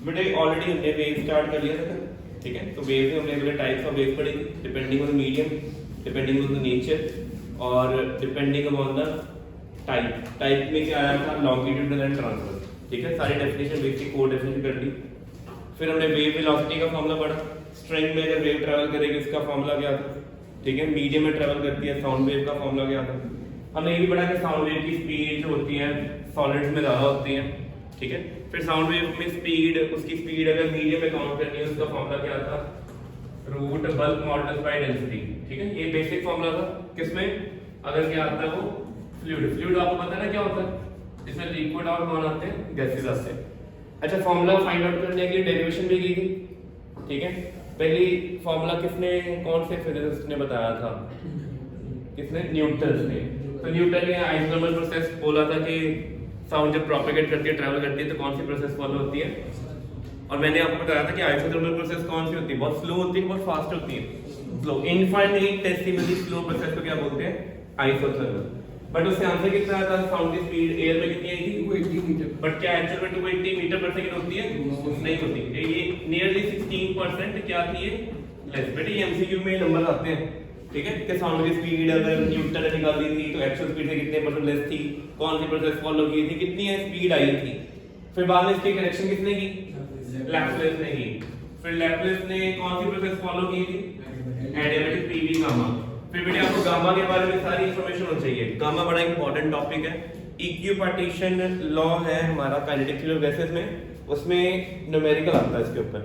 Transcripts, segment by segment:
बेटे ऑलरेडी हमने wave start कर लिया था, ठीक है। तो वेव में हमने अगले टाइप्स ऑफ वेव पढ़ेंगे depending on the medium, depending on the nature और depending on the type. Type में क्या आया था, लॉन्गिट्यूडनल एंड ट्रांसवर्स, ठीक है। सारी डेफिनेशन वेव की कोड डेफिनेशन कर ली। फिर हमने वेव वेलोसिटी का फॉर्मूला पढ़ा, स्ट्रिंग में अगर वेव ट्रैवल करेगी इसका फॉर्मूला क्या था, ठीक है। मीडियम में ट्रैवल करती है साउंड वेव का फॉर्मूला क्या था। हमने ये भी पढ़ा कि साउंड वेव की स्पीड जो होती है सॉलिड्स में ज़्यादा होती है, ठीक है। फिर साउंड वेव में स्पीड, उसकी स्पीड अगर मीडियम में काउंट करनी है उसका फॉर्मूला क्या था, root bulk modulus by density, ठीक है। ये बेसिक फॉर्मूला था किसमें, अगर क्या आता है वो फ्लूइड। फ्लूइड आपको पता है ना क्या होता है, इसमें लिक्विड और कौन आते हैं, गैसेस आते हैं। अच्छा, फॉर्मूला फाइंड आउट करने के लिए डेरिवेशन भी की थी, ठीक है। पहली फॉर्मूला किसने, कौन से फिजिसिस्ट ने बताया था, किसने, न्यूटन ने। तो न्यूटन ने आइसोथर्मल प्रोसेस बोला था कि साउंड जब प्रोपेगेट करती है, ट्रैवल करती है तो कौन सी प्रोसेस फॉलो होती है। और मैंने आपको बताया था कि आइसोथर्मल प्रोसेस कौन सी होती है, बहुत स्लो होती है, बहुत फास्ट होती है। स्लो इनफाइनाइटेसिमली स्लो प्रोसेस को क्या बोलते हैं, आइसोथर्मल। बट उससे आंसर कितना आता है, साउंड की स्पीड एयर में कितनी आएगी, 280 मीटर। बट क्या एक्चुअल में 280 मीटर पर सेकंड होती है, नहीं होती। ये नियरली 16% क्या थी, ये लेस। बेटे ये एमसीक्यू में नंबर आते हैं, ठीक है। कि साउंड की स्पीड अगर न्यूटन ने निकाली थी तो एक्चुअल स्पीड से कितने परसेंट लेस थी, कौन सी प्रोसेस फॉलो की थी, कितनी है स्पीड आई थी। फिर बाद में इसकी करेक्शन किसने की, लैप्लेस ने की। फिर लैप्लेस ने कौन सी प्रोसेस फॉलो की थी, एडियाबैटिक पीवी गामा। फिर बेटे आपको गामा के बारे में सारी इंफॉर्मेशन होनी चाहिए। गामा बड़ा इंपॉर्टेंट टॉपिक है। इक्विपार्टीशन लॉ है हमारा काइनेटिक थ्योरी ऑफ गैसेस में, उसमें न्यूमेरिकल आता है इसके ऊपर।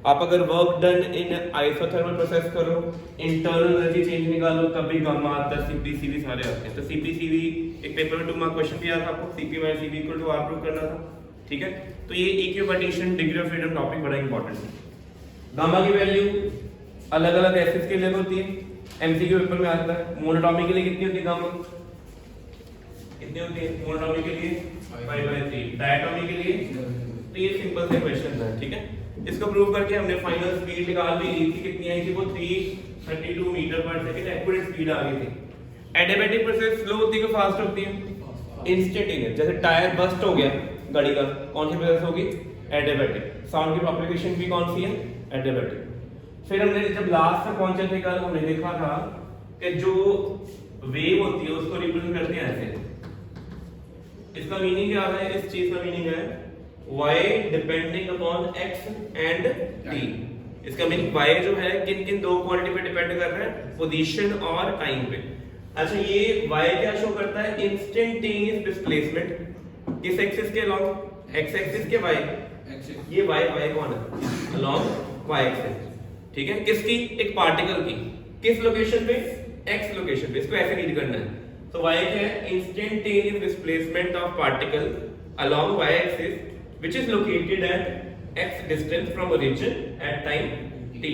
आप अगर work done in isothermal process करो, इंटरनल एनर्जी चेंज निकालो, तब भी गामा आता है, सीपीसीवी सारे आते हैं। तो सीपीसीवी एक पेपर में 2 मार्क क्वेश्चन भी आया था आपको, CP by CV equal to R prove करना था, ठीक है। तो ये equipartition degree of freedom topic बड़ा इंपॉर्टेंट है। गामा की वैल्यू अलग अलग गैसेस के लिए होती है, एमसीक्यू पेपर में आता है। मोनोटॉमिक के लिए कितनी होती है गामा, कितनी होती है मोनोटॉमिक के लिए 5/3, डायटोमिक के लिए। तो ये सिंपल से क्वेश्चन है, ठीक है। इसको प्रूव करके हमने फाइनल स्पीड निकाल भी ली थी, कितनी आई थी वो 332 मीटर पर सेकंड एक्यूरेट स्पीड आ गई थी। एडियाबैटिक प्रोसेस स्लो होती है कि फास्ट होती है, इंस्टेंटेनियस। जैसे टायर बस्ट हो गया गाड़ी का, कौन सी प्रोसेस होगी, एडियाबैटिक। साउंड की प्रोपगेशन भी कौन सी है, एडियाबैटिक। फिर हमने जब लास्ट तक पहुंचे थे कल, हमने देखा था कि जो वेव होती है उसको रिप्रेजेंट करते हैं ऐसे। इसका मीनिंग क्या है, इस चीज का मीनिंग है y depending upon x and t। इसका मीनिंग y जो है किन किन दो क्वांटिटी पे डिपेंड कर रहा है, पोजीशन और टाइम पे। अच्छा, ये y क्या शो करता है, इंस्टेंटेनियस डिस्प्लेसमेंट किस एक्सिस के अलोंग, x एक्सिस के y। ये y कौन है, अलोंग y एक्सिस, ठीक है। किसकी, एक पार्टिकल की, किस लोकेशन पे, x लोकेशन पे। इसको ऐसे रीड करना है। तो y क्या है, instantaneous displacement of particle along y axis which is located at x distance from origin at time t।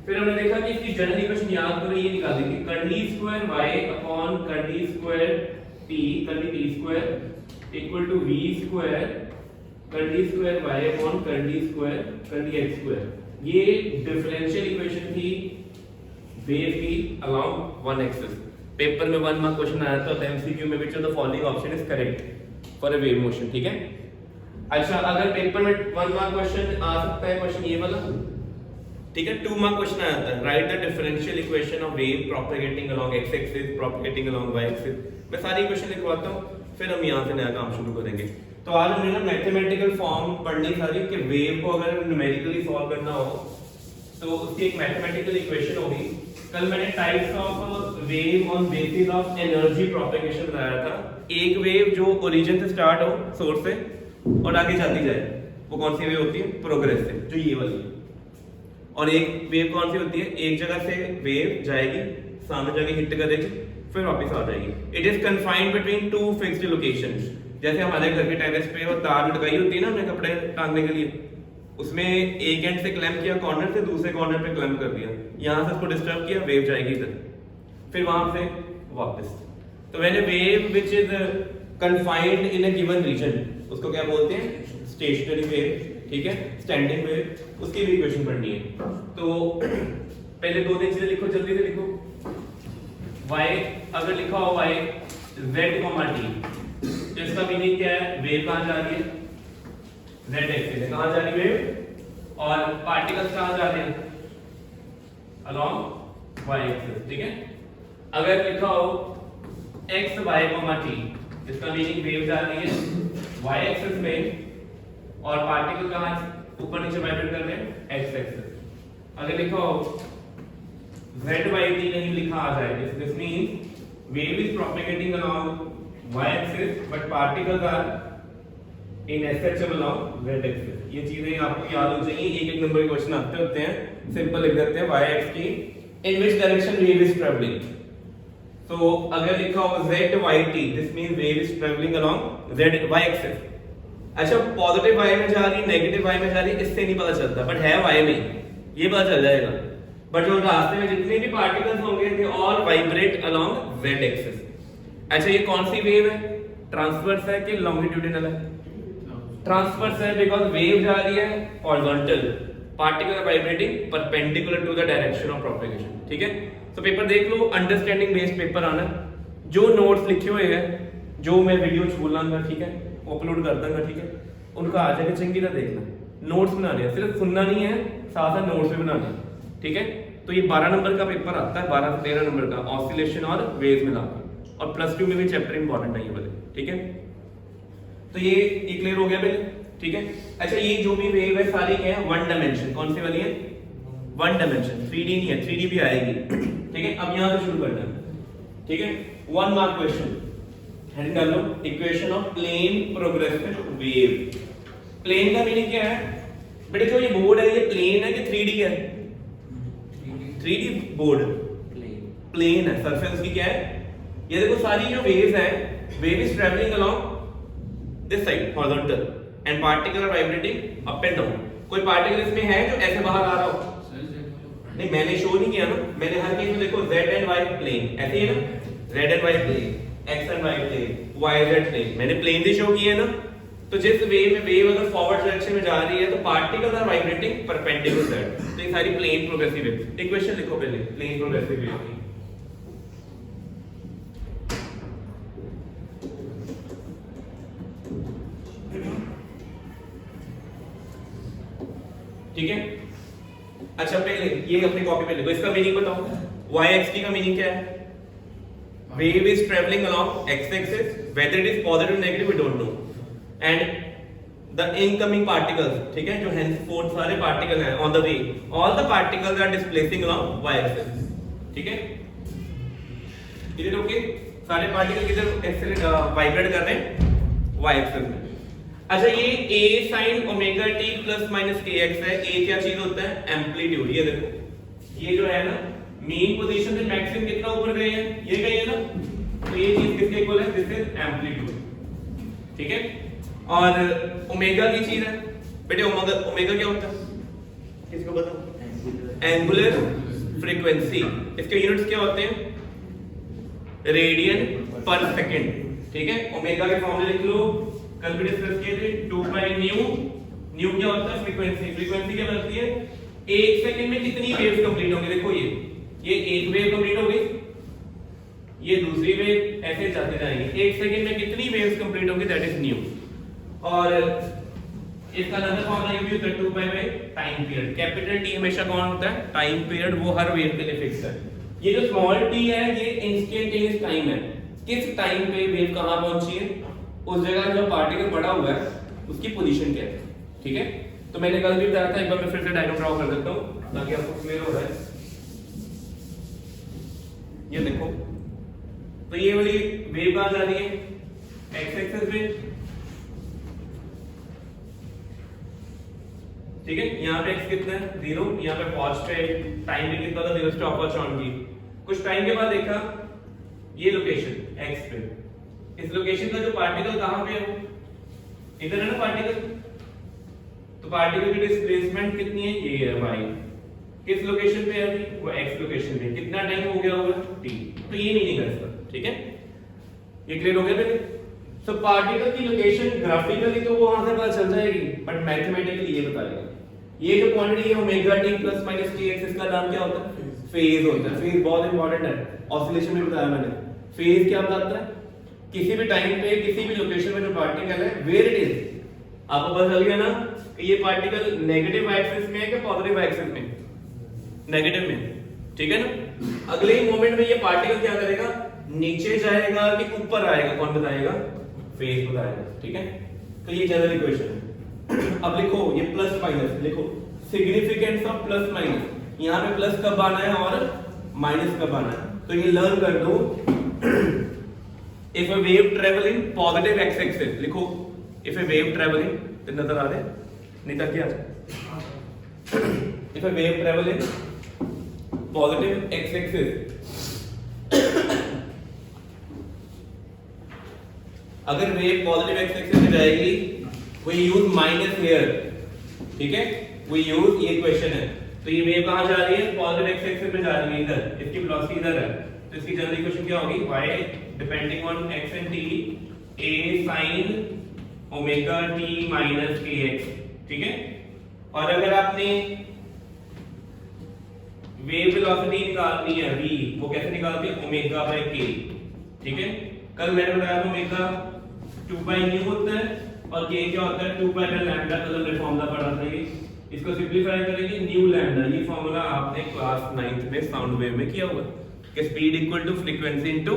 फिर हमने देखा कि इसकी जनरल इक्वेशन याद करो, ये निकाली थी, curly square y upon curly square t, curly t square equal to v square curly square y upon curly square curly x square. ये डिफरेंशियल इक्वेशन थी वेव की अलोंग वन एक्सिस। पेपर में 1 mark question आया था, MCQ में which of the following option is correct for a wave motion, ठीक है। अच्छा, अगर पेपर में 1 मार्क क्वेश्चन आ सकता है, क्वेश्चन ये वाला, ठीक है। 2 मार्क क्वेश्चन आया था, right the differential equation of wave propagating along x axis propagating along y axis. मैं सारी इक्वेशन लिखवाता हूं, फिर हम यहां से नया काम शुरू करेंगे। तो आज हमने ना मैथमेटिकल फॉर्म पढ़नी सारी कि वेव को अगर न्यूमेरिकली सॉल्व करना हो तो उसकी एक मैथमेटिकल इक्वेशन होगी। कल मैंने types of wave on basis of energy propagation बताया था। एक वेव जो ओरिजिन से स्टार्ट हो, सोर्स से, और आगे जाती जाए, वो कौन सी वेव होती है, प्रोग्रेसिव, जो ये वाली है। और एक वेव कौन सी होती है, एक जगह से वेव जाएगी, सामने जाके हिट करेगी, फिर वापस आ जाएगी। It is confined between 2 fixed locations. जैसे हमारे घर के टेरेस पे वो तार लटकाई होती है ना हमने कपड़े टांगने के लिए, उसमें एक एंड से क्लैंप किया कॉर्नर से, दूसरे कॉर्नर पे क्लैंप कर दिया, यहां से उसको डिस्टर्ब किया, वेव जाएगी इधर, फिर वहां से वापस। तो मैंने wave which is confined in a given region, उसको क्या बोलते हैं, स्टेशनरी वेव, ठीक है, स्टैंडिंग वेव, उसकी भी इक्वेशन पढ़नी है। तो पहले 2-3 चीजें लिखो, जल्दी से लिखो। y अगर लिखा हो y z, t, तो इसका मीनिंग क्या है, वेव कहां जा रही है, z एक्सिस है, कहां जा रही वेव, और पार्टिकल्स कहां जा रहे हैं, along y एक्सिस, ठीक है। अगर लिखा हो x y t, इसका मीनिंग वेव जा रही है y एक्सिस में और पार्टिकल कहां ऊपर नीचे वाइब्रेट कर रहे हैं, x एक्सिस। अगर लिखा हो z y t नहीं लिखा आ जाए, this means wave is propagating along y axis but particles are in SHM along z axis। ये चीजें आपको याद हो चाहिए, एक एक नंबर के क्वेश्चन आते होते हैं, सिंपल लिख देते हैं y एक्सिस की in which direction wave is traveling। तो अगर लिखा हो z y t, this means wave is travelling along z y axis। अच्छा पॉजिटिव y में जा रही, नेगेटिव y में जा रही, इससे नहीं पता चलता, बट है y में, ये पता चल जाएगा। बट जो रास्ते में जितने भी पार्टिकल्स होंगे they all vibrate along z axis. अच्छा ये कौन सी वेव है, ट्रांसवर्स है कि लॉन्गिट्यूडिनल है, ट्रांसवर्स है, बिकॉज़ वेव जा रही है horizontal, particle are vibrating perpendicular to the direction of propagation, ठीक है। तो पेपर देख लो, अंडरस्टैंडिंग बेस्ड पेपर आना, जो नोट्स लिखे हुए हैं, जो मैं वीडियो छोड़ लाऊंगा, ठीक है, अपलोड कर दूंगा, ठीक है, उनका आ जाएगा, चंगी तरह देखना, नोट्स बना रहे हैं, सिर्फ सुनना नहीं है, साथ साथ नोट्स भी बनाना है, ठीक है। तो ये 12 नंबर का पेपर आता है, 12 से 13 नंबर का, ऑसिलेशन और वेव्स मिला के, और +2 में भी चैप्टर इंपॉर्टेंट है ये वाले, ठीक है। तो ये क्लियर हो गया पहले, ठीक है। अच्छा ये जो भी वेव है सारी क्या है, वन डायमेंशन, कौन सी वाली है, वन डायमेंशन, 3D नहीं है, 3D भी आएगी, ठीक है। अब यहां से शुरू करना है, ठीक है। 1 मार्क क्वेश्चन हेडिंग डाल लो, equation of plane progressive wave. Plane का मीनिंग क्या है बेटे, जो ये बोर्ड है ये प्लेन है कि 3D है, 3D बोर्ड प्लेन है, सरफेस की क्या है, ये देखो सारी जो वेव्स है, wave is travelling along this side horizontal and particle are vibrating up and down. कोई पार्टिकल इसमें है जो ऐसे बाहर आ रहा हो, नहीं मैंने शो नहीं किया ना, मैंने हर केस में देखो z एंड y प्लेन ऐसे ही है ना, z and y plane, x and y plane, y z plane, मैंने प्लेन से शो किया है ना। तो जिस वेव में वेव अगर फॉरवर्ड डायरेक्शन में जा रही है तो particles are vibrating perpendicular that, तो ये सारी प्लेन प्रोग्रेसिव वेव। इक्वेशन लिखो पहले प्लेन प्रोग्रेसिव वेव की, ठीक है। अच्छा पहले ये अपनी कॉपी पे लिखो, इसका मीनिंग बताओ, y x t का मीनिंग क्या है, wave is traveling along x axis whether it is positive or negative we don't know and the incoming particles, ठीक है, जो henceforth सारे पार्टिकल हैं on the way, all the particles are displacing along y axis, ठीक है। इधर okay, सारे particle किधर एक्सेलरेट वाइब्रेट कर रहे हैं y axis में। अच्छा ये a sin omega t plus minus kx है, a क्या चीज होता है, एम्पलीट्यूड। ये देखो ये जो है ना मीन पोजीशन से मैक्सिमम कितना ऊपर गए हैं, ये गए हैं ना, तो ये चीज किसके इक्वल है, दिस इज एम्पलीट्यूड, ठीक है। और ओमेगा की चीज है बेटे, ओमेगा क्या होता है, किसको बताओ, एंगुलर फ्रीक्वेंसी, इसके यूनिट्स क्या होते हैं, रेडियन पर सेकंड, ठीक है। ओमेगा के फॉर्मूले लिख लो, कल भी डिस्कस किए थे, 2 बाय न्यू, न्यू क्या होता है, फ्रीक्वेंसी, फ्रीक्वेंसी क्या बनती है, 1 सेकंड में कितनी वेव्स कंप्लीट होंगी, देखो ये एक वेव कंप्लीट हो गई, ये दूसरी वेव, ऐसे जाते जाएंगे, 1 सेकंड में कितनी वेव्स कंप्लीट होंगी, दैट इज न्यू। और इसका नंबर फॉर्मूला ये भी होता है 2 by time period, capital T हमेशा कौन होता है, टाइम पीरियड, वो हर वेव के लिए फिक्स है। ये जो स्मॉल टी है ये इंस्टेंटेनियस टाइम है, किस टाइम पे वेव कहां पहुंची है, उस जगह जो पार्टिकल पड़ा हुआ है उसकी पोजीशन क्या है, ठीक है। तो मैंने कल भी बताया था, एक बार मैं फिर से डायग्राम ड्रॉ कर देता हूं ताकि आपको क्लियर हो रहा है। ये देखो, तो ये वाली वेव कहां जा रही है, एक्स एक्सिस पे, ठीक है। यहाँ पे x कितना है, 0, यहाँ पे पॉजिटिव, टाइम भी कितना था, 0 स्टॉपवॉच ऑन की। कुछ टाइम के बाद देखा ये लोकेशन x पे, इस लोकेशन का जो पार्टिकल कहां पे है, इधर है ना पार्टिकल, तो पार्टिकल की डिस्प्लेसमेंट कितनी है, ये है y, किस लोकेशन पे है अभी, वो x लोकेशन पे, कितना टाइम हो गया होगा, t। तो ये मीनिंग है इसका, ठीक है। ये क्लियर हो गया पहले। सो पार्टिकल की लोकेशन ग्राफिकली तो वो वहां से पता चल जाएगी, बट मैथमेटिकली ये बताएगा। ये जो क्वांटिटी है omega t plus minus kx, इसका नाम क्या होता है, फेज होता है। फेज बहुत इंपॉर्टेंट है, ऑसिलेशन में बताया मैंने। फेज क्या बताता है, किसी भी टाइम पे किसी भी लोकेशन में जो पार्टिकल है, वेयर इट इज, आपको पता चल गया ना कि ये पार्टिकल नेगेटिव एक्सिस में है कि पॉजिटिव एक्सिस में? नेगेटिव में, ठीक है ना। अगले ही मोमेंट में ये पार्टिकल क्या करेगा, नीचे जाएगा कि ऊपर आएगा, कौन बताएगा? फेज बताएगा, ठीक है। तो ये जनरल इक्वेशन है। अब लिखो ये प्लस माइनस, लिखो सिग्निफिकेंस ऑफ प्लस माइनस, यहाँ पे प्लस कब आना है और माइनस कब आना है, तो ये लर्न कर दो। If a wave travel in positive X axis, लिखो if a wave travel in, नजर आ रहा है नहीं तक क्या, if a wave travel in positive X axis, अगर वेव पॉजिटिव एक्स एक्सिस में जाएगी वी यूज माइनस हियर, ठीक है, वी यूज, ये क्वेश्चन है, तो ये वेव कहां जा रही है? पॉजिटिव एक्स एक्सिस में जा रही है, इधर, इसकी वेलोसिटी इधर है, तो इसकी जनरल इक्वेशन क्या होगी? y depending on x and t a sin omega t minus kx, ठीक है। और अगर आपने वेव वेलोसिटी निकालनी है v, वो कैसे निकालते हैं? ओमेगा बाय k, ठीक है। कल मैंने बताया था ओमेगा 2 बाय न्यू होता है और k क्या होता है? 2 बाय लैम्डा, कल हमने फॉर्मूला पढ़ा था ये। इसको सिंपलीफाई करेंगे न्यू लैम्डा, ये फॉर्मूला आपने क्लास 9th में साउंड वेव में किया हुआ कि speed equal to frequency into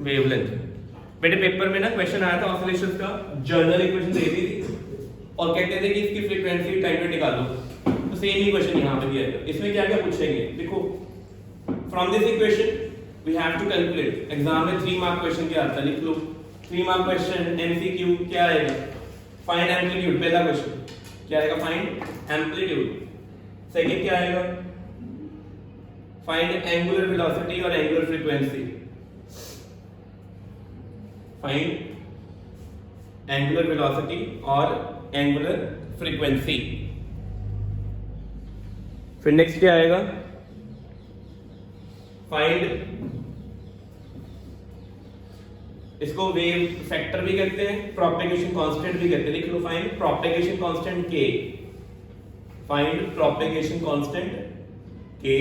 wavelength. बेटे पेपर में ना क्वेश्चन आया था ऑसिलेशंस का, जनरल इक्वेशन दे दी थी और कहते थे कि इसकी फ्रीक्वेंसी टाइम में निकालो, तो सेम ही क्वेश्चन यहां पे भी आएगा। इसमें क्या क्या पूछेंगे, देखो from this equation we have to calculate, exam में 3 मार्क क्वेश्चन क्या आता है, लिख लो 3 मार्क क्वेश्चन एमसीक्यू क्या आएगा? फाइंड एम्पलीट्यूड, पहला क्वेश्चन क्या आएगा? Find amplitude. सेकंड क्या आएगा? फाइंड एंगुलर वेलोसिटी और angular frequency, find angular velocity और एंगुलर फ्रीक्वेंसी। फिर नेक्स्ट क्या आएगा? फाइंड, इसको वेव फैक्टर भी कहते हैं, प्रोपेगेशन कांस्टेंट भी कहते हैं, लिख लो find propagation constant k, find propagation constant k,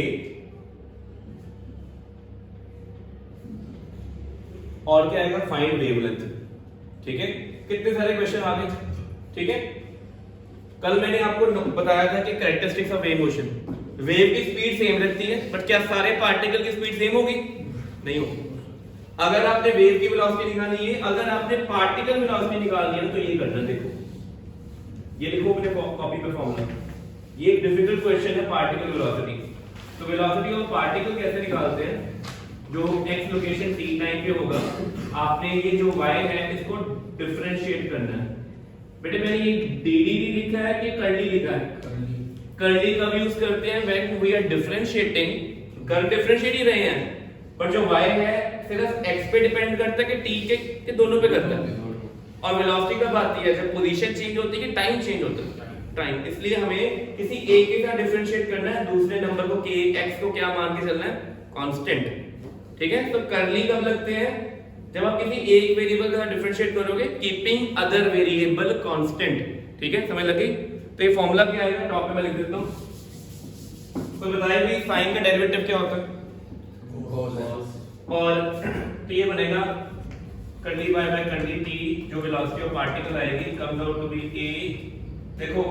और क्या आएगा? फाइंड वेवलेंथ, ठीक है। कितने सारे क्वेश्चन आ गए, ठीक है। कल मैंने आपको बताया था कि characteristics of wave motion, wave की स्पीड सेम रहती है, बट क्या सारे पार्टिकल की स्पीड सेम होगी? नहीं होगी। अगर आपने वेव की वेलोसिटी निकालनी है, अगर आपने पार्टिकल वेलोसिटी निकालनी है, तो ये करना, देखो ये लिखो अपने कॉपी पे फॉर्मूला, ये एक डिफिकल्ट क्वेश्चन है पार्टिकल वेलोसिटी। तो वेलोसिटी ऑफ पार्टिकल कैसे निकालते हैं? जो x लोकेशन t टाइम पे होगा, आपने ये जो y है इसको डिफरेंशिएट करना है। बेटे मैंने ये dd लिखा है कि कर्ली लिखा है? कर्ली कब यूज करते हैं? व्हेन वी आर डिफरेंशिएटिंग, कर डिफरेंशिएट ही रहे हैं, पर जो y है सिर्फ x पे डिपेंड करता है कि t के दोनों पे करता है। और वेलोसिटी कब आती है? जब पोजीशन चेंज होती है कि टाइम चेंज होता है, टाइम। इसलिए हमें किसी एक के साथ डिफरेंशिएट करना है, दूसरे नंबर को k, x को क्या मान के चलना है? कांस्टेंट, ठीक है। तो कर्ली कब लगते हैं? जब आप किसी एक वेरिएबल के साथ डिफरेंशिएट करोगे कीपिंग अदर वेरिएबल कांस्टेंट, ठीक है, समझ लगी। तो ये फॉर्मूला क्या आएगा? टॉप पे मैं लिख देता हूं। तो बताइए भी साइन का डेरिवेटिव क्या होता है? और तो ये बनेगा curly by by curly t, जो वेलोसिटी ऑफ पार्टिकल आएगी comes out to be a। देखो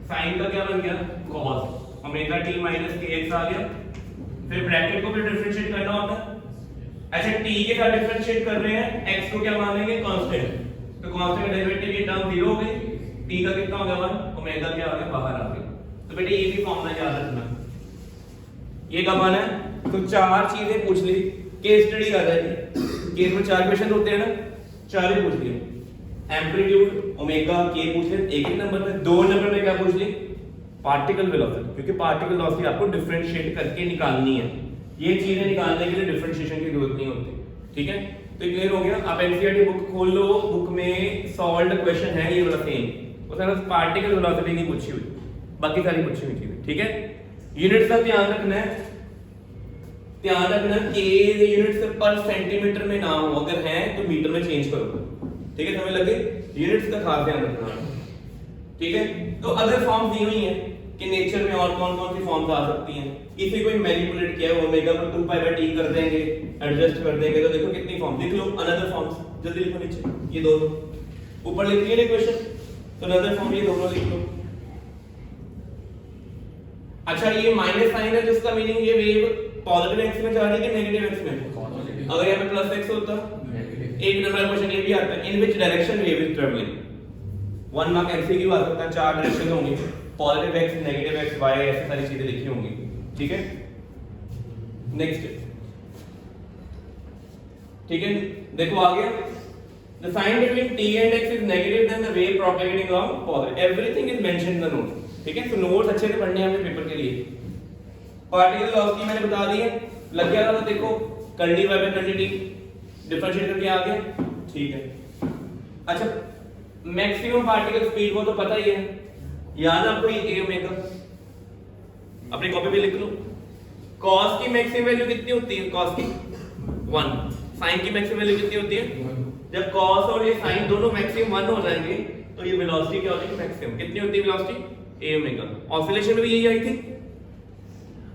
साइन का क्या बन गया? cos omega t minus kx आ गया। फिर ब्रैकेट को भी डिफरेंशिएट करना होता है। अच्छा t के साथ डिफरेंशिएट कर रहे हैं, x को क्या मानेंगे? कांस्टेंट, तो कांस्टेंट का डेरिवेटिव की टर्म 0 हो गई, t का कितना हो गया? 1, ओमेगा क्या आ गया? बाहर आ गया। तो बेटे ये भी फॉर्मूला याद रखना, ये कब आना है? तो 4 चीजें पूछ ली, केस स्टडी आ जाएगी। केस में 4 क्वेश्चन होते हैं ना, 4 ही पूछ लिए। एम्पलीट्यूड ओमेगा k पूछ ले एक ही नंबर में, 2 नंबर में क्या पूछ ली? पार्टिकल वेलोसिटी, क्योंकि पार्टिकल वेलोसिटी आपको डिफरेंशिएट करके निकालनी है। ये चीजें निकालने के लिए डिफरेंशिएशन की जरूरत नहीं होती, ठीक है। तो क्लियर हो गया। आप एनसीईआरटी बुक खोल लो, बुक में सॉल्व्ड क्वेश्चन है ये वाला सेम, उसमें बस पार्टिकल वेलोसिटी नहीं पूछी हुई, बाकी सारी पूछी हुई चीजें, ठीक है। यूनिट का ध्यान रखना है, ध्यान रखना k यूनिट पर सेंटीमीटर में ना हो, अगर है तो मीटर में चेंज करो, ठीक है, समझ लगे। यूनिट्स का खास ध्यान रखना, ठीक है। तो अदर फॉर्म्स दी हुई हैं कि नेचर में और कौन कौन सी फॉर्म्स आ सकती हैं। इसे कोई मैनिपुलेट किया है, ओमेगा को 2π/t कर देंगे, एडजस्ट कर देंगे, तो देखो कितनी फॉर्म। लिख लो अनदर फॉर्म्स, जल्दी लिखो नीचे, ये दो ऊपर लिख लिए क्वेश्चन। तो नजर फॉर्म ये दोनों लिख लो। अच्छा ये माइनस साइन है जिसका मीनिंग ये वेव पॉजिटिव एक्स में जा रही है कि नेगेटिव एक्स में? अगर यहाँ पे प्लस एक्स होता, एक नंबर क्वेश्चन ये भी आता है, in which direction wave is travelling. 1 mark MCQ आ सकता है, 4 डायरेक्शन होंगे, positive X, negative X, Y, ऐसी सारी चीजें लिखी होंगी, ठीक है। नेक्स्ट, ठीक है, देखो आ गया। The sign between t and x is negative, then the wave propagating along positive. Everything is mentioned in the note. ठीक है, तो नोट्स अच्छे से पढ़ने हैं हमें पेपर के लिए। पार्टिकल वेलोसिटी मैंने बता दी है, लग गया था तो देखो curly y by curly t differentiate करके आ गया, ठीक है। अच्छा मैक्सिमम पार्टिकल स्पीड वो तो पता ही है, याद आपको ये a ओमेगा, अपनी कॉपी पे लिख लो। cos की मैक्सिमम वैल्यू कितनी होती है? cos की 1, sin की मैक्सिमम वैल्यू कितनी होती है? जब cos और ये sin दोनों मैक्सिमम 1 हो जाएंगे तो ये वेलोसिटी क्या हो जाएगी? मैक्सिमम। कितनी होती है वेलोसिटी? a omega. ऑसिलेशन में भी यही आई थी।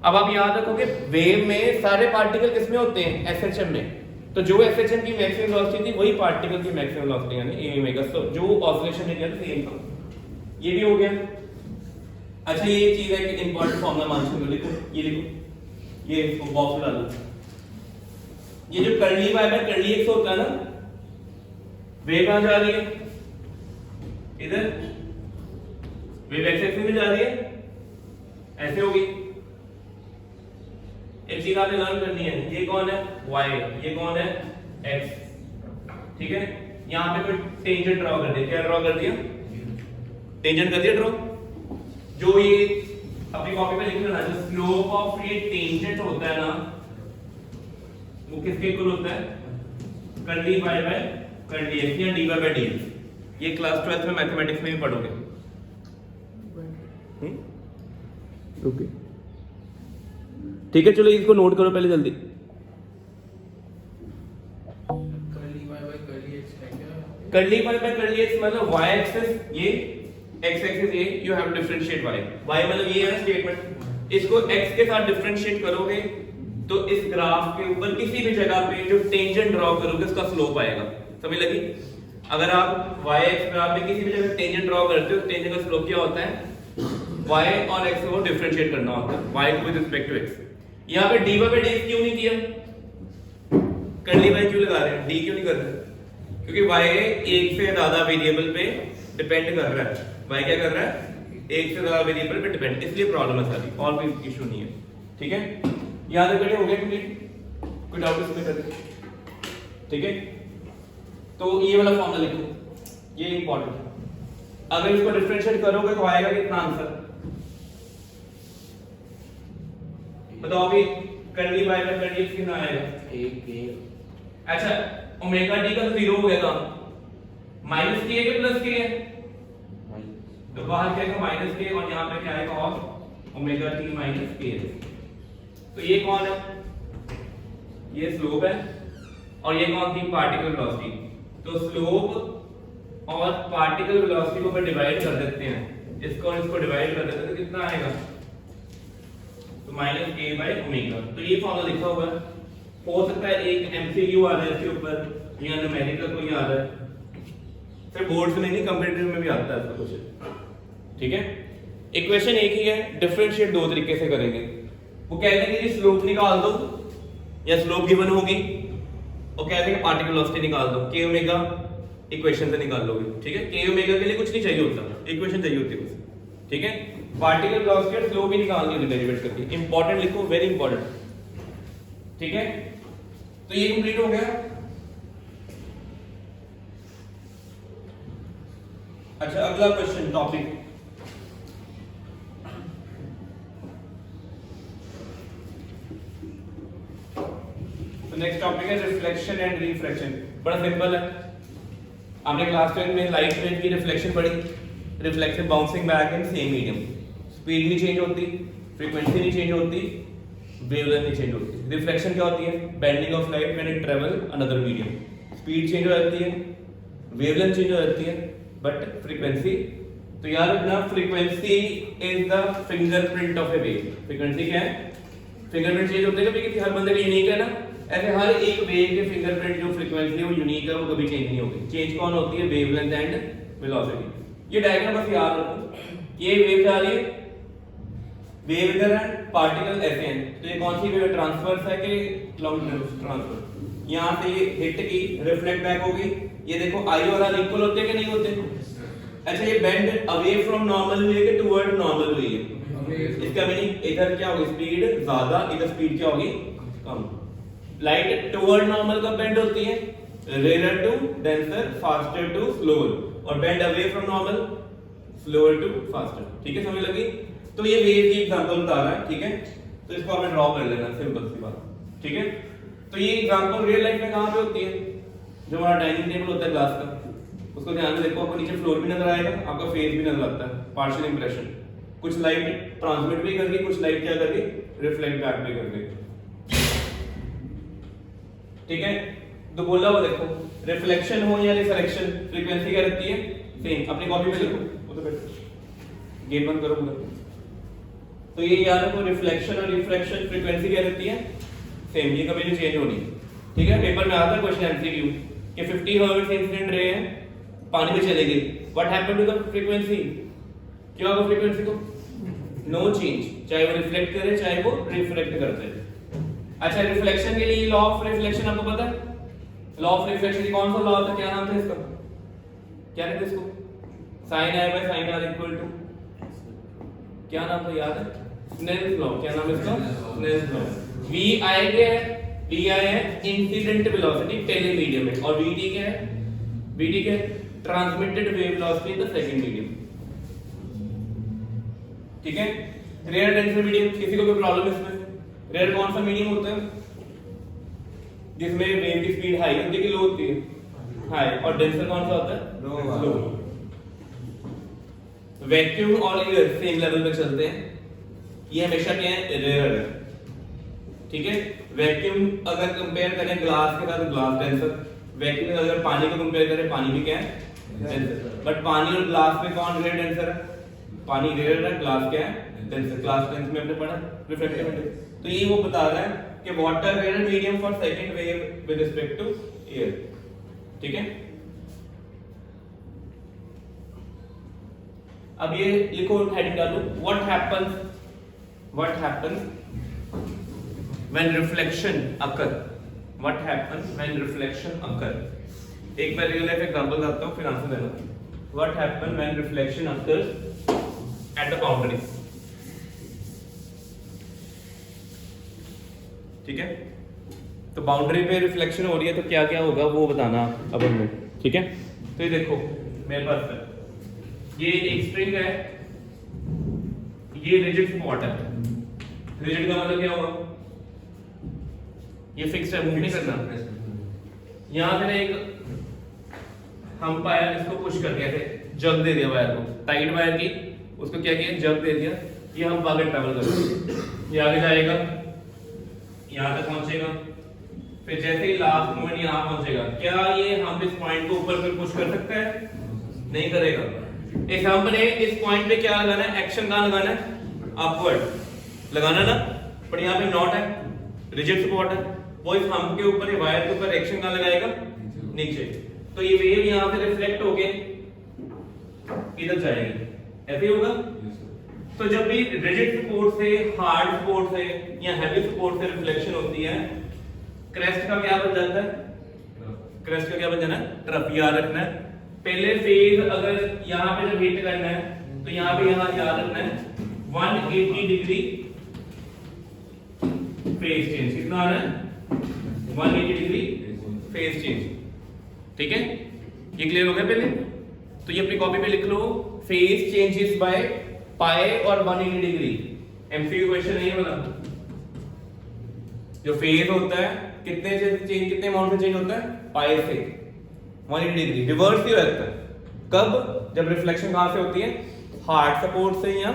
अब आप याद रखोगे वेव में सारे पार्टिकल किसमें होते हैं? एसएचएम में। तो जो एसएचएम की मैक्सिमम वेलोसिटी थी वही पार्टिकल की मैक्सिमम वेलोसिटी यानी a ओमेगा। तो जो ऑसिलेशन में गया था सेम था। ये भी हो गया। अच्छा ये चीज है कि इंपॉर्टेंट फॉर्मूला मान लो, लिखो, ये लिखो, ये इसको बॉक्स में डालो। ये जो curly y by curly x होता है ना, वेव कहां जा रही है? इधर वेव एक्स एक्सिस में जा रही है, ऐसे होगी। एक चीज आपने लर्न करनी है, ये कौन है? y, ये कौन है? x, ठीक है। यहां पे कोई टेंजेंट ड्रॉ कर दिया, क्या ड्रॉ कर दिया? टेंजेंट कर दिया ड्रॉ। जो ये अपनी कॉपी पे लिख लेना, जो स्लोप ऑफ ये टेंजेंट होता है ना, वो किसके इक्वल होता है? Curly y by curly x या dy बाय dx। ये क्लास 12th में मैथमेटिक्स में भी पढ़ोगे। ओके ठीक है, चलो इसको नोट करो पहले जल्दी। Curly y by curly x मतलब y एक्सिस ये, x एक्सिस ये, you have differentiate y। y मतलब ये है स्टेटमेंट, इसको x के साथ डिफरेंशिएट करोगे तो इस ग्राफ के ऊपर किसी भी जगह पे जो टेंजेंट ड्रॉ करोगे उसका स्लोप आएगा। समझ लगी? अगर आप y एक्स ग्राफ पे किसी भी जगह टेंजेंट ड्रॉ करते हो, टेंजेंट का स्लोप क्या होता है? y और x को डिफरेंशिएट करना होता है, y को विद रिस्पेक्ट टू x। यहां पे dy बाय dx क्यों नहीं किया? कर्ली y क्यों लगा रहे हैं? d क्यों नहीं कर रहे? क्योंकि y एक से ज्यादा वेरिएबल पे डिपेंड कर रहा है। y क्या कर रहा है? एक से ज्यादा वेरिएबल पे डिपेंड, इसलिए प्रॉब्लम है सारी, और कोई इशू नहीं है। ठीक है, याद रखिए, हो गया कंप्लीट? कोई डाउट इसमें कर? ठीक है, तो ये वाला फॉर्मूला लिखो, ये इंपॉर्टेंट है। अगर इसको डिफरेंशिएट करोगे तो आएगा कितना आंसर? बताओ अभी, curly y by curly x कितना आएगा? 1। अच्छा ओमेगा टी का तो 0 हो गया था, माइनस के है प्लस के है? तो बाहर क्या है? माइनस के, और यहाँ पे क्या आएगा? और ओमेगा टी माइनस के। तो ये कौन है? ये स्लोप है, और ये कौन थी? Particle velocity. तो स्लोप और पार्टिकल वेलोसिटी को डिवाइड कर देते हैं, इसको और इसको डिवाइड कर देते हैं, तो कितना आएगा? तो माइनस के बाय ओमेगा। तो ये फॉर्मूला लिखा हुआ है, हो सकता है एक एमसीक्यू आ जाए इसके ऊपर, या न्यूमेरिकल कोई आ जाए, सिर्फ बोर्ड्स में नहीं कॉम्पिटिटिव में भी आता है ऐसा कुछ। ठीक है, इक्वेशन एक ही है, डिफरेंशिएट दो तरीके से करेंगे। वो कहते हैं कि स्लोप निकाल दो, या स्लोप गिवन होगी, और कहते हैं पार्टिकल वेलोसिटी निकाल दो, के ओमेगा इक्वेशन से निकाल लोगे। ठीक है, के ओमेगा के लिए कुछ नहीं चाहिए होता, इक्वेशन चाहिए होती है बस। ठीक है, पार्टिकल वेलोसिटी और स्लोप भी निकालनी होती है डेरिवेट करके। इंपॉर्टेंट लिखो, वेरी इंपॉर्टेंट। ठीक है, तो ये कंप्लीट हो गया। अच्छा अगला क्वेश्चन टॉपिक, नेक्स्ट टॉपिक है रिफ्लेक्शन एंड रिफ्रैक्शन। बड़ा सिंपल है, आपने क्लास 10 में लाइट रेज की रिफ्लेक्शन पढ़ी, reflection bouncing back in same medium, speed नहीं चेंज होती, फ्रीक्वेंसी नहीं चेंज होती, वेवलेंथ नहीं चेंज होती। रिफ्लेक्शन क्या होती है? Bending of light when it travel another medium. Speed change हो जाती है, वेवलेंथ चेंज हो जाती है, बट फ्रीक्वेंसी, तो याद रखना frequency is the fingerprint of A wave. Frequency क्या है? फिंगरप्रिंट चेंज होते हैं कभी, किसी हर बंदे का यूनिक है ना, ऐसे हर एक वेव के फिंगरप्रिंट जो फ्रीक्वेंसी है वो यूनिक है, वो कभी चेंज नहीं होगी। चेंज कौन होती है? Wavelength and velocity. ये डायग्राम बस याद रखो, ये वेव जा रही है, वेव इधर है, पार्टिकल ऐसे हैं, तो ये कौन सी वेव ट्रांसवर्स है कि लॉन्ग ट्रांसवर्स? यहाँ से ये हिट की रिफ्लेक्ट बैक होगी, ये देखो आई और आर इक्वल होते हैं कि नहीं होते? अच्छा ये bend away from normal way के टुवर्ड नॉर्मल वे है, इसका मीनिंग इधर क्या होगी स्पीड ज्यादा, इधर स्पीड क्या होगी कम। लाइट टुवर्ड नॉर्मल कब बेंड होती है? Rare to denser, faster to slower, और bend away from normal slower to faster. ठीक है, समझ लगी? तो ये वेव की एग्जांपल बता रहा है, ठीक है, तो इसको आपने ड्रॉ कर लेना, सिंपल सी बात, ठीक है। तो ये एग्जांपल रियल लाइफ में कहां पे होती है? जो हमारा डाइनिंग टेबल होता है ग्लास का, उसको ध्यान से देखो, आपको नीचे फ्लोर भी नजर आएगा, आपका फेस भी नजर आता है, पार्शियल इंप्रेशन, कुछ लाइट ट्रांसमिट भी करके, कुछ लाइट क्या करके रिफ्लेक्ट बैक भी करके, ठीक है। तो बोला वो देखो, रिफ्लेक्शन हो या रिफ्रैक्शन, फ्रीक्वेंसी क्या रहती है? सेम। अपनी कॉपी पे लिखो, उधर बैठो, गेट बंद करो उधर। तो ये याद रखो, रिफ्लेक्शन और रिफ्रैक्शन फ्रीक्वेंसी क्या रहती है? सेम, ये कभी नहीं चेंज होनी, ठीक है। पेपर में आता है क्वेश्चन एमसीक्यू कि 50 हर्ट्ज इंसिडेंट रे है, पानी में चले गई, what happened to the frequency? क्या होगा फ्रीक्वेंसी को? नो चेंज, चाहे वो रिफ्लेक्ट करे चाहे वो रिफ्रैक्ट करते हैं। अच्छा, रिफ्लेक्शन के लिए लॉ ऑफ रिफ्लेक्शन आपको पता है? लॉ ऑफ रिफ्लेक्शन कौन सा लॉ होता है, क्या नाम था इसका, क्या कहते हैं इसको? Sine i by sine r equal to, क्या नाम था याद है? Snell's law. क्या नाम है इसका? Snell's law. वी आई क्या है? वी आई है इंसिडेंट वेलोसिटी पहले मीडियम में, और वी टी क्या है? वी टी क्या है? Transmitted wave velocity in the second medium, ठीक है। रेयर डेंसर मीडियम, किसी को कोई प्रॉब्लम है इसमें? रेयर कौन सा मीडियम होता है जिसमें वेव की स्पीड हाई होती है कि लो होती है? हाई। और डेंसर कौन सा होता है? लो। वैक्यूम और एयर सेम लेवल पे चलते हैं, ये हमेशा क्या है? रेयर है, ठीक है। वैक्यूम अगर कंपेयर करें ग्लास के साथ, ग्लास डेंसर। वैक्यूम अगर पानी को कंपेयर करें, पानी भी क्या है? डेंसर। बट पानी और ग्लास में कौन रेयर डेंसर है? पानी रेयर है, ग्लास क्या है? डेंसर। ग्लास डेंस में हमने पढ़ा रिफ्रैक्टिविटी। तो ये वो बता रहा है कि water rare medium for second wave with respect to air, ठीक है। अब ये लिखो, हेडिंग डालो, what happens when reflection occur, what happens when reflection occur. एक बार रियल लाइफ एग्जांपल बताता हूं, फिर आंसर देना। What happens when reflection occurs at the boundary, ठीक है। तो बाउंड्री पे रिफ्लेक्शन हो रही है, तो क्या क्या होगा वो बताना अब हमें, ठीक है। तो ये देखो मेरे पास है, ये एक स्ट्रिंग है, ये रिजिड स्पॉट है। रिजिड का मतलब क्या होगा? ये फिक्स्ड है, मूव नहीं करना। यहां पे एक हम पाया, इसको पुश कर दिया थे, जग दे दिया वायर को, टाइट वायर की, उसको क्या किया? जग दे दिया। ये हम आगे ट्रैवल करेंगे, ये आगे जाएगा, यहां तक पहुंचेगा, फिर जैसे ही लास्ट मोमेंट यहां पहुंचेगा, क्या ये हम इस पॉइंट को ऊपर पे पुश कर सकता है? नहीं करेगा। इस हम ने इस पॉइंट पे क्या लगाना है? एक्शन कहां लगाना है? अपवर्ड लगाना ना, पर यहां पे नॉट है, रिजिड सपोर्ट है, वो इस हम के ऊपर, वायर के ऊपर एक्शन कहां लगाएगा? नीचे। तो ये वेव यहां से रिफ्लेक्ट होके इधर जाएगी, ऐसे ही होगा। तो जब भी रिजिड सपोर्ट से, हार्ड सपोर्ट से या हैवी सपोर्ट से रिफ्लेक्शन होती है, क्रेस्ट का क्या बन जाता है? क्रेस्ट का क्या बन जाना है? ट्रफ। याद रखना है, पहले फेज अगर यहां पे जब हिट करना है, तो यहां पे याद रखना है 180 डिग्री फेज चेंज। कितना आ रहा है? 180 डिग्री फेज चेंज, ठीक है। ये क्लियर हो गया पहले? तो ये अपनी कॉपी पे लिख लो, फेज चेंजेस बाय पाई और 180 डिग्री। एमसीक्यू क्वेश्चन नहीं बना। जो फेज होता है कितने से चेंज, कितने अमाउंट में चेंज होता है? पाई से 180 डिग्री। रिवर्स ही रहता है कब? जब रिफ्लेक्शन कहां से होती है? हार्ड सपोर्ट से या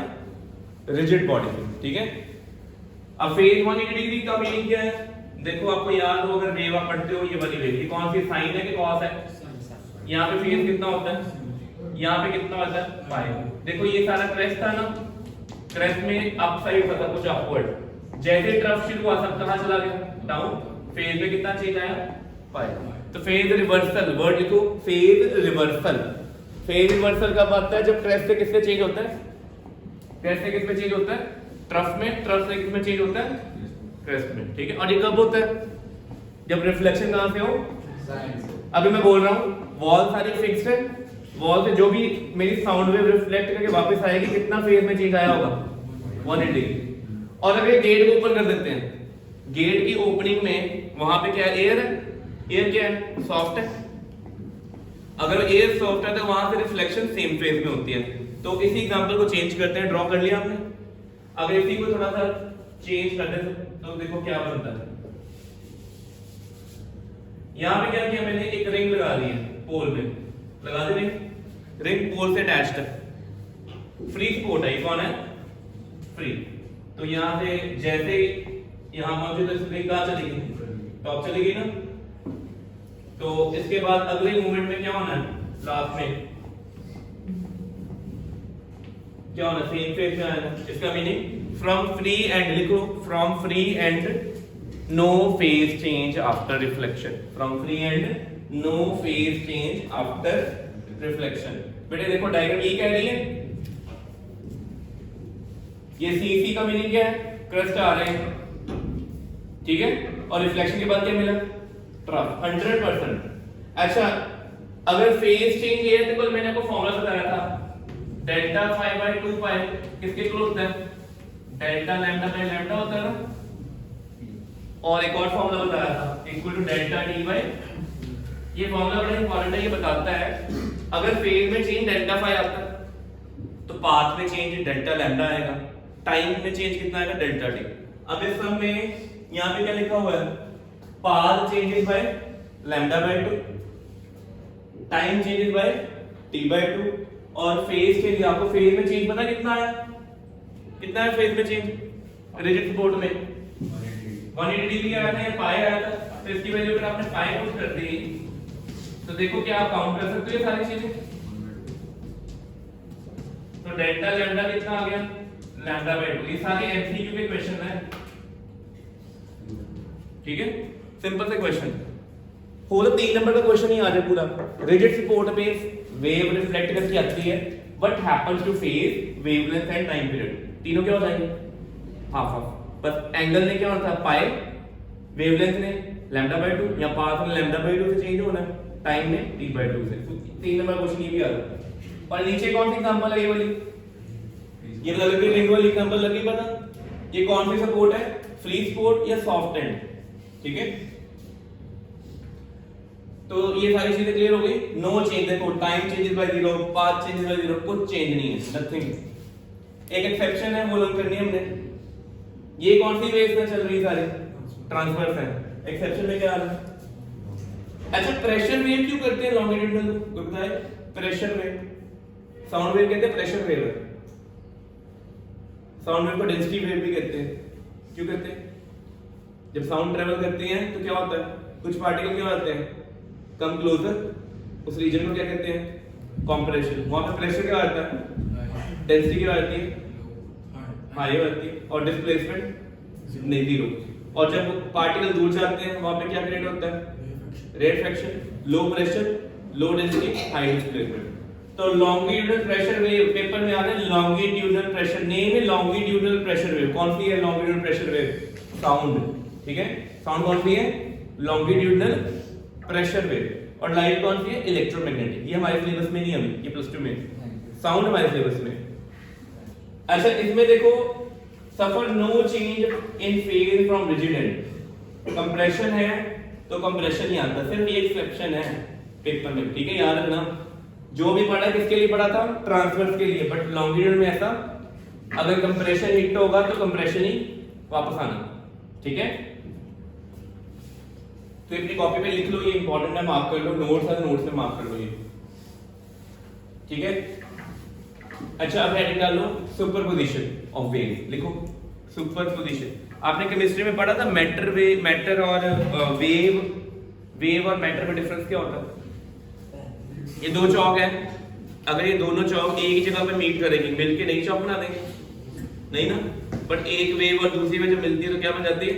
रिजिड बॉडी से, ठीक है। अब फेज 180 डिग्री का मीनिंग क्या है? देखो आपको याद हो, अगर वेव आप पढ़ते हो, ये वाली वेव की कौन सी? साइन है कि कॉस है? यहाँ पे फेज कितना होता है? यहाँ पे कितना होता है? पाई। देखो ये सारा क्रेस्ट था ना, क्रेस्ट में अप साइड होता कुछ अपवर्ड, जैसे ट्रफ शुरू हुआ सब कहां चला गया? डाउन। फेज में कितना चेंज आया? पाई। तो फेज रिवर्सल, वर्ड लिखो, फेज रिवर्सल। फेज रिवर्सल कब आता है? जब क्रेस्ट से किससे चेंज होता है? क्रेस्ट से किस में चेंज होता है? ट्रफ में। ट्रफ से किस में चेंज होता है? क्रेस्ट में। ठीक है, और ये कब होता है? जब रिफ्लेक्शन कहां से हो? अभी मैं बोल रहा हूं वॉल सारी फिक्स्ड है, वॉल से जो भी मेरी साउंड वेव रिफ्लेक्ट करके वापस आएगी कितना फेज में चेंज आया होगा? 180 डिग्री। और अगर गेट को ओपन कर देते हैं, गेट की ओपनिंग में वहां पे क्या एयर है? एयर क्या है? सॉफ्ट है। अगर एयर सॉफ्ट है तो वहां से रिफ्लेक्शन सेम फेज में होती है। तो इसी एग्जांपल को चेंज करते हैं, ड्रॉ कर लिया आपने। अगर इसी को थोड़ा सा चेंज कर दें तो देखो क्या बनता है। यहां पे क्या किया मैंने? एक रिंग लगा दी है पोल में, लगा दी रिंग पोल से अटैच्ड है। फ्री स्पोर्ट है, ये कौन है? फ्री। तो यहां से जैसे यहां पहुंचे तो रिंग कहां चलेगी? टॉप चलेगी ना। तो इसके बाद अगले मूवमेंट में क्या होना है? लास्ट में क्या होना? सेम फेज में आएगा। इसका मीनिंग फ्रॉम फ्री एंड, लिखो from free end no phase change after reflection. From free end no phase change after reflection. बेटे देखो डायग्राम ये कह रही है, ये सीसी का मीनिंग क्या है? क्रस्ट आ रहे हैं, ठीक है, और रिफ्लेक्शन के बाद क्या मिला? ट्रफ। 100%। अच्छा, अगर फेज चेंज है तो कल मैंने आपको फॉर्मूला बताया था, डेल्टा फाई बाय 2 पाई किसके इक्वल होता है? डेल्टा लैम्डा बाय लैम्डा होता है ना। और एक और फॉर्मूला बताया था, equal to delta t by. ये फॉर्मूला बड़ा इंपॉर्टेंट है, ये बताता है अगर फेज में चेंज डेल्टा फाई आता है तो पाथ में चेंज डेल्टा लैम्डा आएगा, टाइम में चेंज कितना आएगा? Delta T. अब इस सब में यहां पे क्या लिखा हुआ है? Path changes by lambda by 2, time changes by t by 2, और फेज के लिए आपको फेज में चेंज पता कितना आया? कितना है फेज में चेंज? रिजिड सपोर्ट में 180 डिग्री आया था या पाई आया था। तो इसकी वैल्यू अगर आपने पाई पुट कर दी तो देखो क्या आप काउंट कर सकते हो ये सारी चीजें। तो डेल्टा लैम्डा कितना आ गया? Lambda by 2। ये सारे एमसीक्यू के क्वेश्चन है, ठीक है, सिंपल से क्वेश्चन। पूरा 3 नंबर का क्वेश्चन ही आ जाए पूरा। रिजिड सपोर्ट पे वेव रिफ्लेक्ट करके आती है, what happens two phase, wavelength and time period, तीनों क्या हो जाएंगे? Half half. बस एंगल ने क्या होना था? पाई, वेवलेंथ ने लैम्डा बाय 2, या पाथ में लैम्डा बाय 2 से चेंज होना है, टाइम में टी बाय 2 से। तो 3 नंबर क्वेश्चन ये भी आ रहा है। और नीचे कौन सी एग्जांपल है? ये वाली, ये लग रही रिंग वाली एग्जांपल लगी पता? ये कौन सी सपोर्ट है? फ्री सपोर्ट या सॉफ्ट एंड, ठीक है। तो ये सारी चीजें क्लियर हो गई। नो चेंज, देखो time changes bye 0, path changes bye 0, कुछ चेंज नहीं है, नथिंग। एक एक्सेप्शन है वो लर्न करनी है हमने। ये कौन सी वेव में चल रही है? सारी ट्रांसवर्स है। एक्सेप्शन में क्या आ रहा है? अच्छा, प्रेशर वेव क्यों करते हैं लॉन्गिट्यूडनल? कोई बताए? प्रेशर वेव, साउंड वेव कहते हैं, प्रेशर वेव है। साउंड वेव को डेंसिटी वेव भी कहते हैं। क्यों कहते हैं? जब साउंड ट्रेवल करती है तो क्या होता है? कुछ पार्टिकल क्या होते हैं? कम क्लोजर, उस रीजन को क्या कहते हैं? कंप्रेशन। वहां पे प्रेशर क्या आता है? डेंसिटी क्या आती है? हाई होती है। और डिस्प्लेसमेंट नहीं, जीरो। और जब पार्टिकल दूर जाते हैं वहां पे क्या क्रिएट होता है? Refraction. Low pressure, low density, high displacement. तो लॉन्गिट्यूडनल प्रेशर वेव पेपर में आता है, लॉन्गिट्यूडनल प्रेशर, नेम है लॉन्गिट्यूडनल प्रेशर वेव। कौन सी है लॉन्गिट्यूडनल प्रेशर वेव? साउंड, ठीक है। साउंड कौन सी है? Longitudinal pressure wave. और लाइट कौन सी है? इलेक्ट्रोमैग्नेटिक। ये हमारे सिलेबस में नहीं है, ये +2 में। साउंड हमारे सिलेबस में। अच्छा, इसमें देखो suffer no change in phase from rigid end. Compression है तो कंप्रेशन ही आता है, सिर्फ ये एक्सेप्शन है पेपर में, ठीक है, याद रखना। जो भी पढ़ा किसके लिए पढ़ा था? ट्रांसवर्स के लिए। बट लॉन्गिट्यूड में ऐसा, अगर कंप्रेशन हिट होगा तो कंप्रेशन ही वापस आना, ठीक है। तो अपनी कॉपी पे लिख लो, ये इंपॉर्टेंट है, मार्क कर लो। नोट्स है, नोट्स में मार्क कर लो ये, ठीक है। अच्छा, अब हेडिंग डाल लो सुपरपोजिशन ऑफ वेव। लिखो सुपरपोजिशन। आपने केमिस्ट्री में पढ़ा था मैटर वेव, मैटर और वेव, वेव और मैटर में डिफरेंस क्या होता है? ये दो चौक है, अगर ये दोनों चौक एक ही जगह पे मीट करेंगे, मिलके नहीं चौक बना देंगे, नहीं ना। बट एक वेव और दूसरी वेव जब मिलती है तो क्या बन जाती है?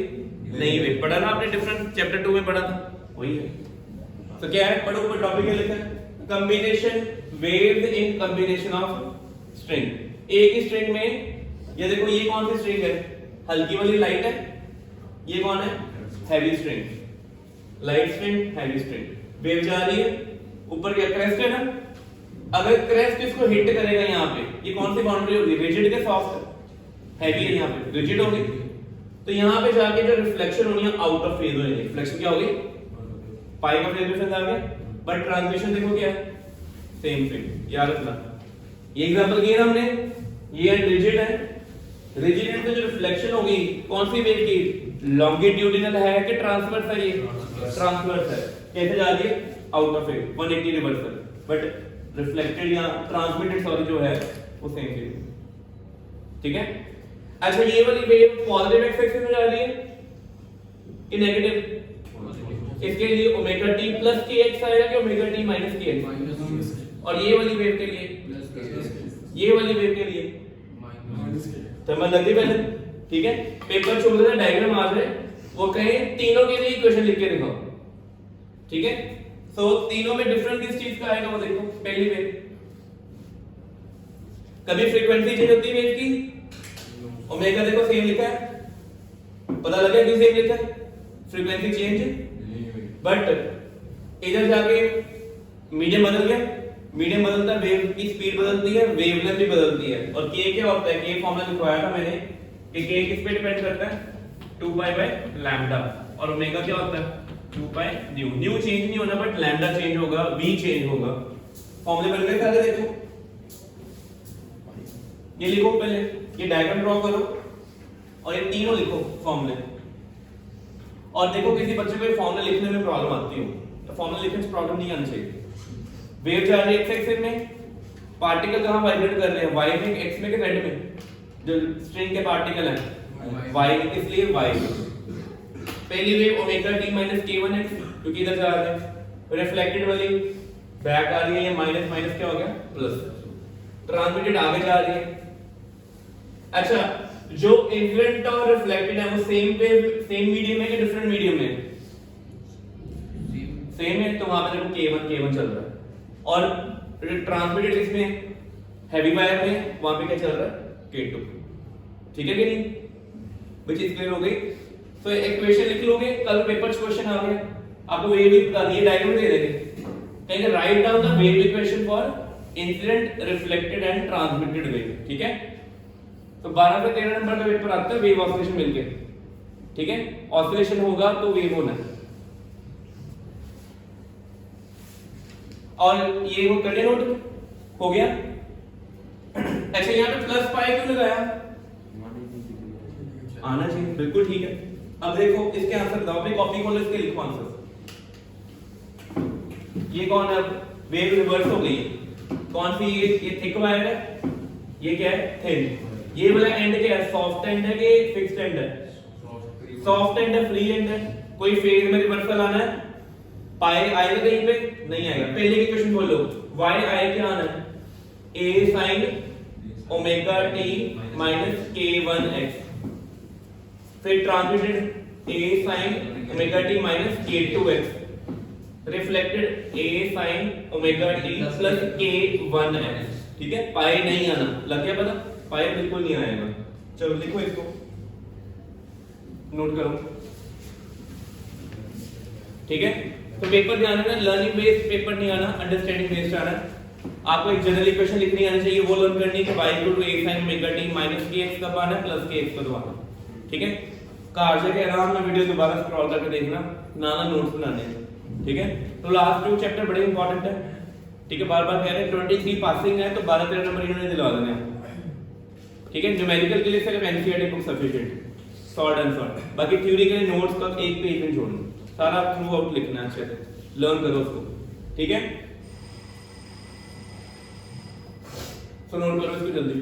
नई वेव। पढ़ा ना आपने, डिफरेंस चैप्टर 2 में पढ़ा था, वही है। तो क्या है? पढ़ो, ऊपर टॉपिक है लिखा है, combination waves in combination of string. एक ही स्ट्रिंग में, ये देखो ये कौन सी स्ट्रिंग है, हल्की वाली लाइट है, ये कौन है heavy string, light string heavy string, wave जा रही है, ऊपर क्या क्रेस्ट है ना, अगर क्रेस्ट इसको हिट करेगा यहाँ पे, ये कौन सी बाउंड्री होगी, रिजिड के सॉफ्ट, हैवी है यहाँ पे, रिजिड होगी, तो यहाँ पे जाके जो रिफ्लेक्शन होनी है आउट ऑफ फेज होगी, रिफ्लेक्शन क्या होगी, पाई का फेज डिफरेंस आ गया, बट ट्रांसमिशन देखो क्या है, सेम थिंग, याद रखना। ये एग्जांपल किया हमने, ये रिजिड है, रिजिड में जो रिफ्लेक्शन होगी कौन सी वेव की, लॉन्गिट्यूडिनल है कि ट्रांसवर्स है, ये ट्रांसवर्स है, कैसे जा रही है out of phase 180 reversal, but reflected या ट्रांसमिटेड सॉरी जो है वो सेम चीज, ठीक है। अच्छा ये वाली वेव पॉजिटिव एक्स एक्सिस में जा रही है कि नेगेटिव, इसके लिए ओमेगा टी प्लस के एक्स आएगा कि ओमेगा टी माइनस के एक्स, और ये वाली वेव के लिए, ये वाली वेव के लिए समझ लग गई पहले, ठीक है। पेपर छोड़ देना, डायग्राम आ जाए, वो कहें तीनों के लिए इक्वेशन लिख के दिखाओ, ठीक है। तो तीनों में डिफरेंस किस चीज का आएगा वो देखो, पहली वेव, कभी फ्रीक्वेंसी चेंज होती है वेव की, ओमेगा देखो सेम लिखा है, पता लगा क्यों सेम लिखा है, फ्रीक्वेंसी चेंज, बट इधर जाके मीडियम बदल गया, मीडियम बदलता है, वेव की स्पीड बदलती है, वेवलेंथ भी बदलती है, और k क्या होता है, k फॉर्मूला लिखवाया था मैंने कि k किस पे डिपेंड करता है, 2 पाई बाय लैम्डा, और ओमेगा क्या होता है 2 पाई न्यू, न्यू चेंज नहीं होना बट लैम्डा चेंज होगा, v चेंज होगा, फॉर्मूले बन गए सारे, देखो ये लिखो पहले, ये डायग्राम ड्रॉ करो और ये तीनों लिखो फॉर्मूले, और देखो किसी बच्चे को ये फॉर्मूला लिखने में प्रॉब्लम आती हो तो फॉर्मूला लिखने से प्रॉब्लम नहीं आनी चाहिए। वेव जा रही है एक्स एक्सिस में, पार्टिकल कहां वाइब्रेट कर रहे हैं, y में, x में कि z में, जो स्ट्रिंग के पार्टिकल हैं y, इसलिए y। पहली wave omega t minus k1x क्योंकि इधर जा रहे हैं, रिफ्लेक्टेड वाली बैक आ रही है, ये माइनस माइनस क्या हो गया प्लस, ट्रांसमिटेड आगे जा रही है। अच्छा जो इंसिडेंट और रिफ्लेक्टेड है वो सेम वेव सेम मीडियम है कि डिफरेंट मीडियम में, सेम है, तो वहां पे देखो k1 चल रहा है, और ट्रांसमिटेड इसमें हैवी वायर में वहां पे क्या चल रहा है k2, ठीक है कि नहीं, which is clear हो गई। तो इक्वेशन लिख लोगे, कल पेपर क्वेश्चन आ गया आपको वेव भी बता दिए, डायग्राम दे देंगे, कहेंगे write down the wave equation for incident reflected and transmitted wave, ठीक है। तो 12 से 13 नंबर का पेपर आता है वेव ऑसिलेशन मिलके, ठीक है, ऑसिलेशन होगा तो वेव होना है, और ये वो कर नोट हो गया। अच्छा यहाँ पे प्लस पाई क्यों लगाया, आना चाहिए, बिल्कुल ठीक है। अब देखो इसके आंसर बताओ, अपनी कॉपी खोलो, इसके लिखो आंसर। ये कौन है, वेव रिवर्स हो गई, कौन सी, ये थिक वायर है, ये क्या है थिन, ये वाला एंड क्या है, सॉफ्ट एंड है कि फिक्स्ड एंड है, सॉफ्ट एंड है, फ्री एंड है, कोई फेज में रिवर्सल आना है, पाई आएगा कहीं पे नहीं आएगा। पहले की क्वेश्चन बोलो, y आए क्या आना है, a sin omega t minus k1x, फिर transmitted a sin omega t minus k2x, reflected a sin omega t plus k1x, ठीक है। पाई नहीं आना, लग गया पता, पाई बिल्कुल नहीं आएगा। चलो लिखो इसको, नोट करो, ठीक है। तो पेपर ध्यान रखना, लर्निंग बेस्ड पेपर नहीं आना, अंडरस्टैंडिंग बेस्ड आना। आपको एक जनरल इक्वेशन लिखनी आनी चाहिए, वो लर्न करनी है कि y equal to a sin omega t minus kx कब आना है, प्लस kx कब आना, ठीक है। कार से आराम में वीडियो दोबारा स्क्रॉल करके देखना, ना नोट्स बनाने हैं, ठीक है। तो लास्ट 2 चैप्टर बड़े इंपॉर्टेंट है, ठीक है, बार-बार कह रहे हैं 23 पासिंग है तो 12-13 नंबर इन्होंने दिलवा देने हैं, ठीक है। न्यूमेरिकल के लिए सिर्फ NCERT book sufficient, short and short, बाकी थ्योरी के लिए नोट्स का एक पेज में छोड़ना, सारा थ्रू आउट लिखना है, अच्छे से लर्न करो उसको, ठीक है। सो नोट करो इसको जल्दी।